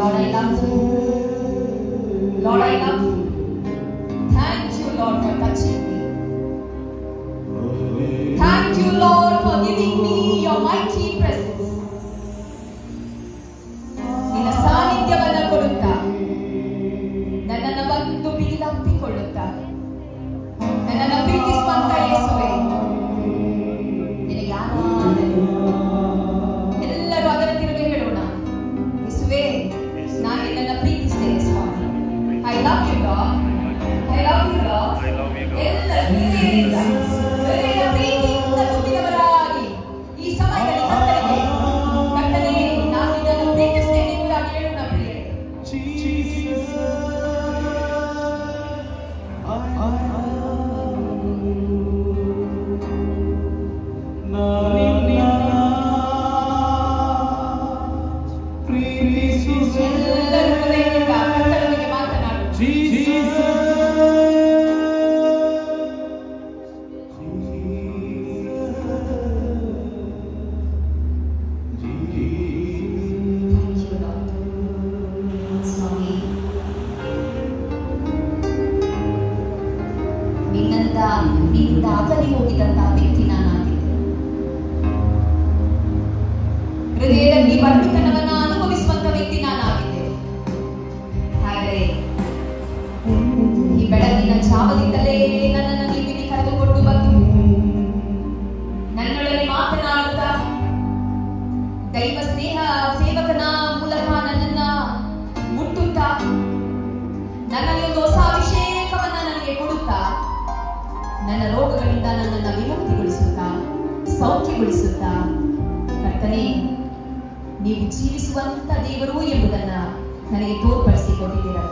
Lord, I love you. Lord, I love you. Thank you, Lord, for touching me. Thank you, Lord, for giving me your mighty presence. ನಿನ್ನ ಸಾನ್ನಿಧ್ಯವನ್ನು ಕೊಡುತ್ತಾ ನನ್ನನ್ನು ಬಂದು ಬಿಗಿದಪ್ಪಿಕೊಳ್ಳುತ್ತಾ ನನ್ನನ್ನು ಪ್ರೀತಿಸುವಂತ ಯೇಸುವೆ ನಿನಗೆ ಆರಾಧನೆ. ಎಲ್ಲರೂ ಅದರ ತಿರುಗಿ ಹೇಳೋಣ, ಯೇಸುವೆ ನಾನು ನಿನ್ನನ್ನು ಪ್ರೀತಿಸ್ತೇನೆ ಸ್ವಾಮಿ. I love you, Lord. I love you, Lord. ಎಲ್ಲ ಹೃದಯದಿಂದ ಪ್ರೀತಿಯಿಂದ ತುಂಬಿದವರಾಗಿ ಈ ಸಮಯದಲ್ಲಿ ಕರ್ತನಿಗೆ ನಾನು ನಿನ್ನನ್ನು ಪ್ರೀತಿಸ್ತೇನೆ ಎಂಬುದಾಗಿ ಹೇಳೋಣ ಪ್ರಿಯರೇ. ನಿನ್ನಿಂದ ಅಗಲಿ ಹೋಗಿದಂತಹ ವ್ಯಕ್ತಿ ನಾನಾಗಿದ್ದೆ. ಹೃದಯದಲ್ಲಿ ಬಂಡುತನವನ್ನ ಅನುಭವಿಸುವಂತ ವ್ಯಕ್ತಿ ನಾನಾಗಿದ್ದೆ. ಆದರೆ ಈ ಬೆಳಗಿನ ಜಾವದಿಂದಲೇ ನನ್ನನ್ನು ನೀವು ಇಲ್ಲಿ ಕರೆದುಕೊಂಡು ಬಂದು ನನ್ನೊಡನೆ ಮಾತನಾಡುತ್ತಾ ದೈವ ಸ್ನೇಹ ಸೇವಕನ ಮೂಲಕ ನನ್ನನ್ನ ಮುಟ್ಟುತ್ತಾ ನನ್ನಲ್ಲಿ ಒಂದು ಹೊಸ ಅಭಿಷೇಕವನ್ನ ನನಗೆ ಕೊಡುತ್ತಾ ನನ್ನ ರೋಗಗಳಿಂದ ನನ್ನನ್ನು ವಿಮುಕ್ತಿಗೊಳಿಸುತ್ತಾ ಸೌಖ್ಯಗೊಳಿಸುತ್ತಾ ಕರ್ತನೇ ನೀವು ಜೀವಿಸುವಂತ ದೇವರು ಎಂಬುದನ್ನ ನನಗೆ ತೋರ್ಪಡಿಸಿಕೊಟ್ಟಿದ್ದೀರಲ್ಲ.